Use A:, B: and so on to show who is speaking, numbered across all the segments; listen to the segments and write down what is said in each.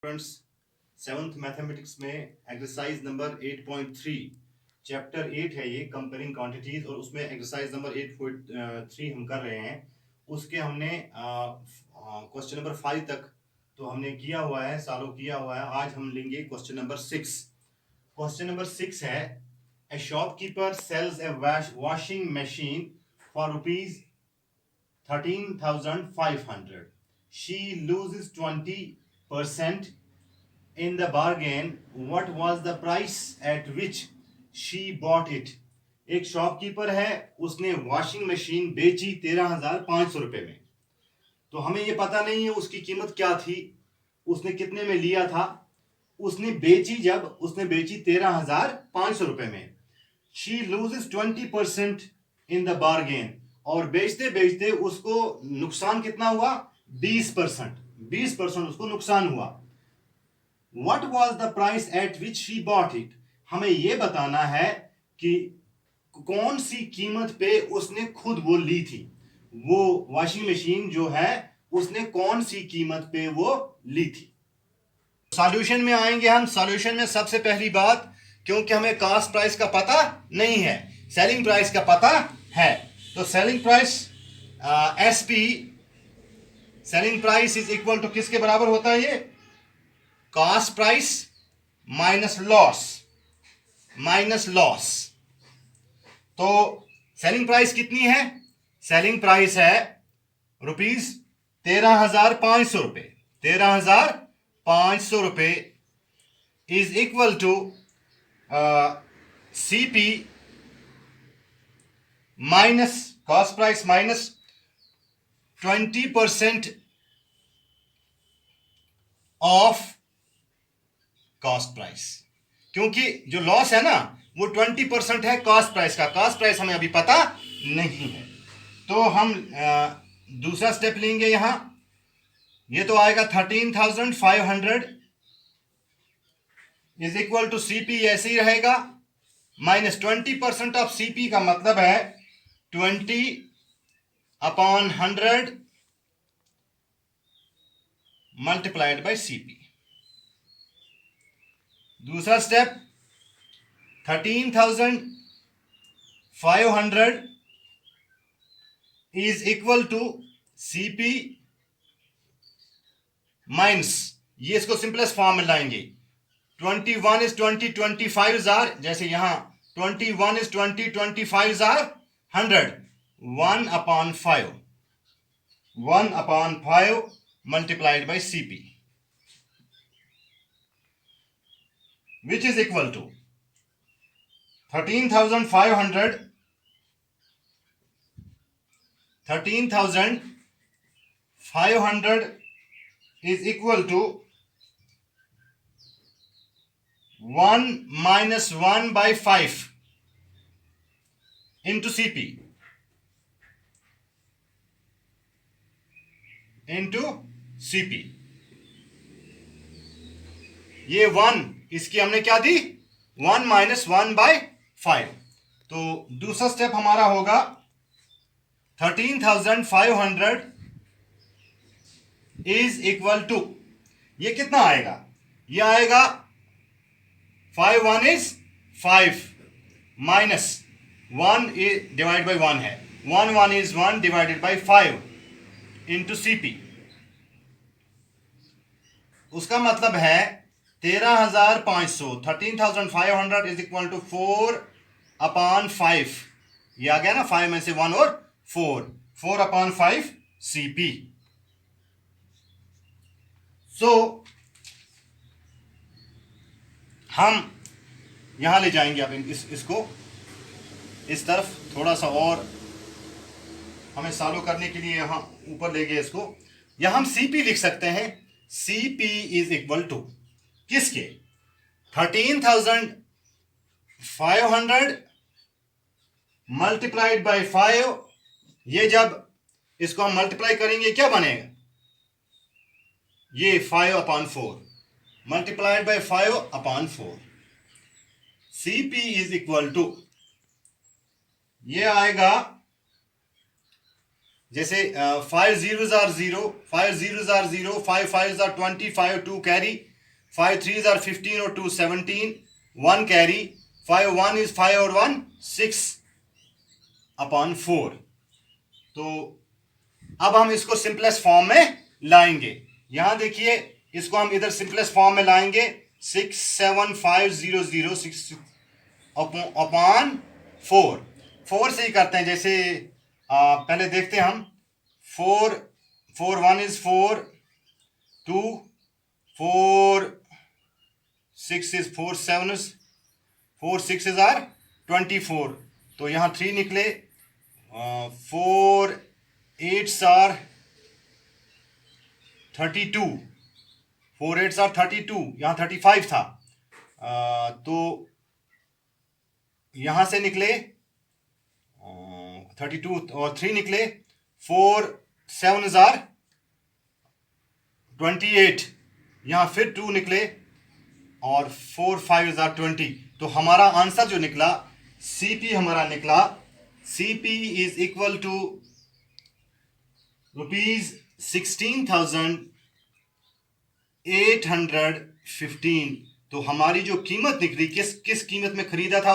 A: Students, seventh mathematics में exercise number 8.3 chapter 8 है ये कंपेयरिंग क्वांटिटीज, और उसमें एक्सरसाइज नंबर 8.3 हम कर रहे हैं। उसके हमने क्वेश्चन नंबर 5 तक तो हमने किया हुआ है, सॉल्व किया हुआ है। आज हम लेंगे क्वेश्चन नंबर 6। क्वेश्चन नंबर 6 है, a shopkeeper sells a washing machine for ₹13,500. She loses 20% in the bargain. What was the price at which she bought it? एक शॉपकीपर है, उसने वॉशिंग मशीन बेची 13,500 रुपए में। तो हमें ये पता नहीं है उसकी कीमत क्या थी, उसने कितने में लिया था। उसने बेची 13,500 रुपए में। She loses 20% in the bargain. और बेचते बेचते उसको नुकसान कितना हुआ? 20% उसको नुकसान हुआ। What was the price at which she bought it? हमें यह बताना है कि कौन सी कीमत पे उसने खुद वो ली थी। वो वॉशिंग मशीन जो है उसने कौन सी कीमत पे वो ली थी। सॉल्यूशन में आएंगे हम। सॉल्यूशन में सबसे पहली बात, क्योंकि हमें कॉस्ट प्राइस का पता नहीं है, सेलिंग प्राइस का पता है, तो selling price SP selling price is equal to किसके बराबर होता है? ये कॉस्ट प्राइस माइनस लॉस। तो सेलिंग प्राइस कितनी है? सेलिंग प्राइस है ₹13,500। 13,500 रुपए is equal to CP minus cost price minus 20% of cost price. क्योंकि जो लॉस है ना वो 20% है कॉस्ट प्राइस का। कॉस्ट प्राइस हमें अभी पता नहीं है, तो हम दूसरा स्टेप लेंगे। यहां ये तो आएगा 13,500 इज इक्वल टू सीपी, ऐसे ही रहेगा, माइनस 20% ऑफ सीपी का मतलब है 20/100 मल्टीप्लाइड बाय सीपी। दूसरा step 13,500 is equal to CP minus, ये इसको सिंपलेस्ट फॉर्म में लाएंगे। 21 is 20, 25 are, जैसे यहां 21 is 20, 25 are 100, 1/5 multiplied by CP, which is equal to 13,500 is equal to 1 minus 1/5 into CP ये 1, इसकी हमने क्या दी? 1 minus 1/5। तो दूसरा स्टेप हमारा होगा 13,500 इज इक्वल टू, ये कितना आएगा? ये आएगा 5 1 is 5 माइनस 1 डिवाइड बाई 1 है, 1 1 is 1 divided by 5 into CP. उसका मतलब है 13,500 इज इक्वल टू 4/5। ये आ गया ना, 5 में से 1 और 4/5 सीपी। सो हम यहां ले जाएंगे अब इसको इस तरफ थोड़ा सा, और हमें सॉल्व करने के लिए यहां ऊपर ले गए इसको। यहां हम सीपी लिख सकते हैं। सीपी इज इक्वल टू किसके? 13,500 मल्टीप्लाइड बाई 5। ये जब इसको हम मल्टीप्लाई करेंगे क्या बनेगा? ये 5/4 multiplied by 5/4। CP is equal to, ये आएगा जैसे 5 zeros are 0, 5 zeros are 0, 5 5s are 20, 5 2 carry, 5 3s are 15 और 2 17, 1 कैरी, 5 1 is 5 और 1 6 अपॉन 4। तो अब हम इसको सिंपलेस्ट फॉर्म में लाएंगे। यहां देखिए, इसको हम इधर सिंपलेस्ट फॉर्म में लाएंगे, 67500 अपॉन 4 से ही करते हैं। जैसे पहले देखते हैं हम, 4 4 1 is 4, 2 4 6 is 4 7s 4 6s are 24। तो यहाँ 3 निकले, 4 8s are 32, 4 8s are 32, यहाँ 35 था। तो यहाँ से निकले 32 और 3 निकले, 4 7s are 28, यहाँ फिर 2 निकले और 4 5s are 20। तो हमारा आंसर जो निकला, CP हमारा निकला, CP इज इक्वल टू ₹16,815। तो हमारी जो कीमत निकली, किस कीमत में खरीदा था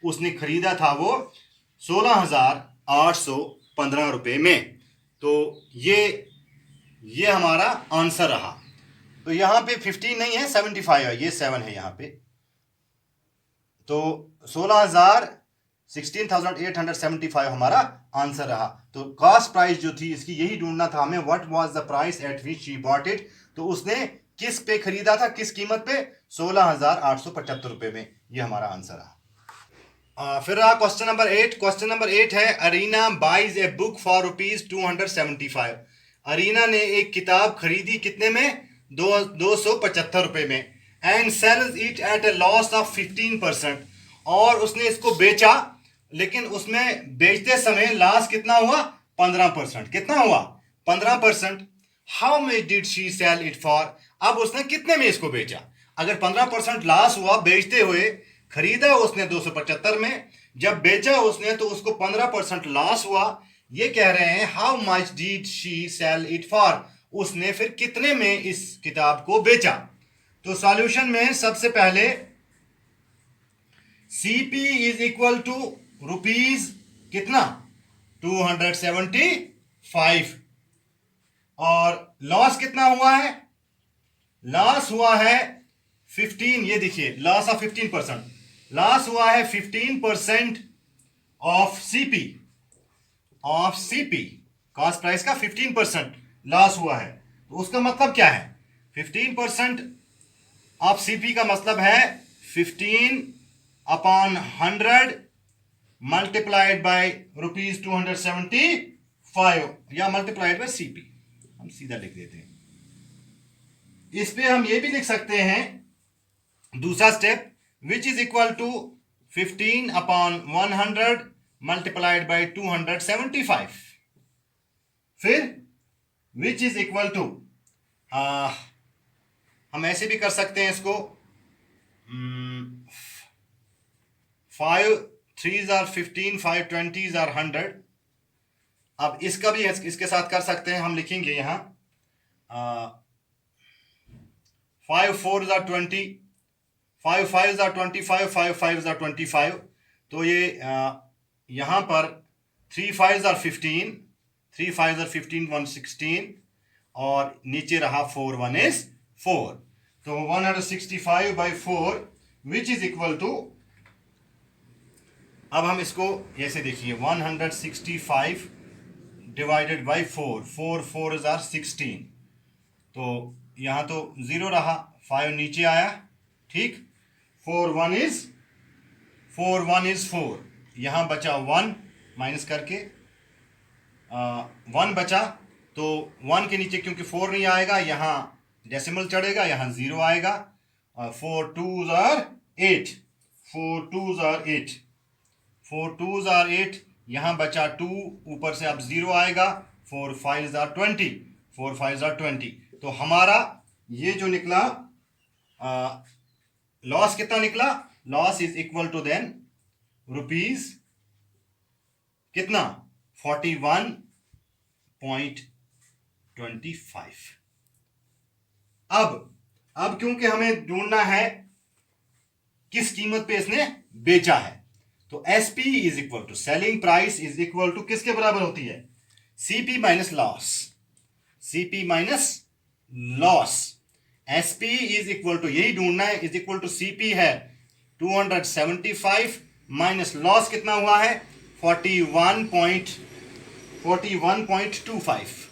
A: उसने खरीदा था वो 16,815 रुपए में। तो ये हमारा आंसर रहा। तो यहाँ पे 15 नहीं है, 75 है, ये 7 है यहाँ पे। तो 16,875 हमारा आंसर रहा। तो कॉस्ट प्राइस जो थी इसकी, यही ढूंढना था हमें, what was the price at which she bought it. तो उसने किस पे खरीदा था, किस कीमत पे, 16,875 रुपए में। ये हमारा आंसर रहा। फिर रहा क्वेश्चन नंबर 8। क्वेश्चन नंबर 8 है, Arina buys a book for ₹275। Arina ने एक किताब खरीदी कितने में, 275 रुपए में, and sells it at a loss of 15%। और उसने इसको बेचा, लेकिन उसमें बेचते समय लॉस कितना हुआ, 15%। कितना हुआ, 15%। How much did she sell it for. अब उसने कितने में इसको बेचा। अगर 15% लॉस हुआ बेचते हुए, खरीदा उसने 275 में, जब बेचा उसने तो उसको 15% लॉस हुआ। ये कह रहे हैं how much did she sell it for, उसने फिर कितने में इस किताब को बेचा। तो सॉल्यूशन में सबसे पहले CP is equal to rupees कितना, 275, और लॉस कितना हुआ है, लॉस हुआ है 15। ये देखिए, लॉस ऑफ 15%, लॉस हुआ है 15% ऑफ CP, कॉस्ट प्राइस का 15% लॉस हुआ है। तो उसका मतलब क्या है, 15% ऑफ CP का मतलब है 15 अपॉन 100 मल्टीप्लाइड बाय ₹275, या मल्टीप्लाइड बाय CP। हम सीधा लिख देते हैं। इस पे हम ये भी लिख सकते हैं, दूसरा step, which is equal to 15 upon 100 multiplied by 275। फिर विच इज इक्वल टू, हम ऐसे भी कर सकते हैं इसको, 5 3s are 15, 5 20s are 100। अब इसका भी इसके साथ कर सकते हैं। हम लिखेंगे यहां 5 4s are 20, 5 5s are 25, 5 5s are 25। तो ये यहां पर 3 5s are 15, 3 5s are 15, 116, और नीचे रहा 4 1 is 4। तो 165 by 4 which is equal to, अब हम इसको ऐसे देखिए, 165 डिवाइडेड बाई 4, 4 4s are 16। तो यहाँ तो 0 रहा, 5 नीचे आया, ठीक। 4 1 is 4, यहाँ बचा 1 माइनस करके 1 बचा। तो 1 के नीचे क्योंकि 4 नहीं आएगा, यहाँ डेसिमल चढ़ेगा, यहाँ 0 आएगा। 4 2s are 8, 4 2s are 8, 4 2s are 8, यहाँ बचा 2, ऊपर से अब 0 आएगा। 4 5s are 20, 4 5s are 20। तो हमारा ये जो निकला लॉस कितना निकला, loss is equal to then rupees कितना, 41.25। अब अब क्योंकि हमें ढूंढना है किस कीमत पे इसने बेचा है, तो SP is equal to selling price is equal to किसके बराबर होती है, CP minus loss, CP minus loss. SP is equal to, यही ढूंढना है, इज इक्वल टू CP है 275 माइनस लॉस कितना हुआ है 41.25।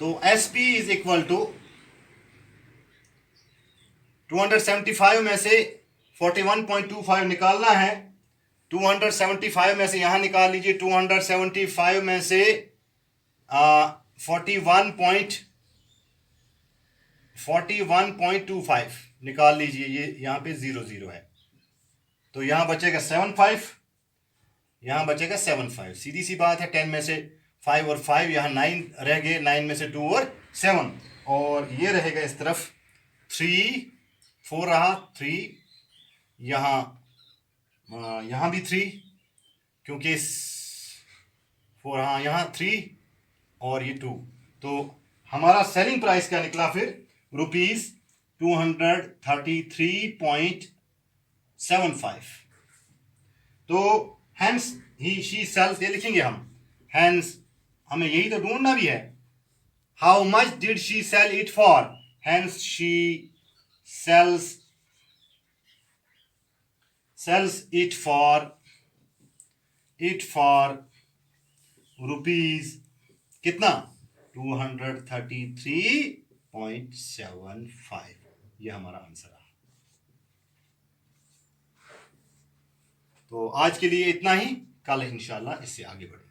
A: तो SP इज इक्वल टू 275 में से 41.25 निकालना है। 275 में से यहां निकाल लीजिए, 275 में से 41.25 निकाल लीजिए, ये यहां पे 0 है, तो यहां बचेगा 75, यहां बचेगा 75। सीधी सी बात है, 10 में से 5 और 5, यहां 9 रह गए, 9 में से 2 और 7, और ये रहेगा इस तरफ 3 4 रहा 3, यहां भी 3 क्योंकि 4, हाँ यहां 3 और ये 2, तो हमारा सेलिंग प्राइस क्या निकला फिर ₹233.75। तो हैंस ही शी सेल्स, ये लिखेंगे हम, हैंस हमें यही तो ढूंढना भी है, how much did she sell it for, hence she sells it for rupees कितना 233.75। ये हमारा आंसर है। तो आज के लिए इतना ही, कल इंशाल्लाह इससे आगे बढ़ेंगे।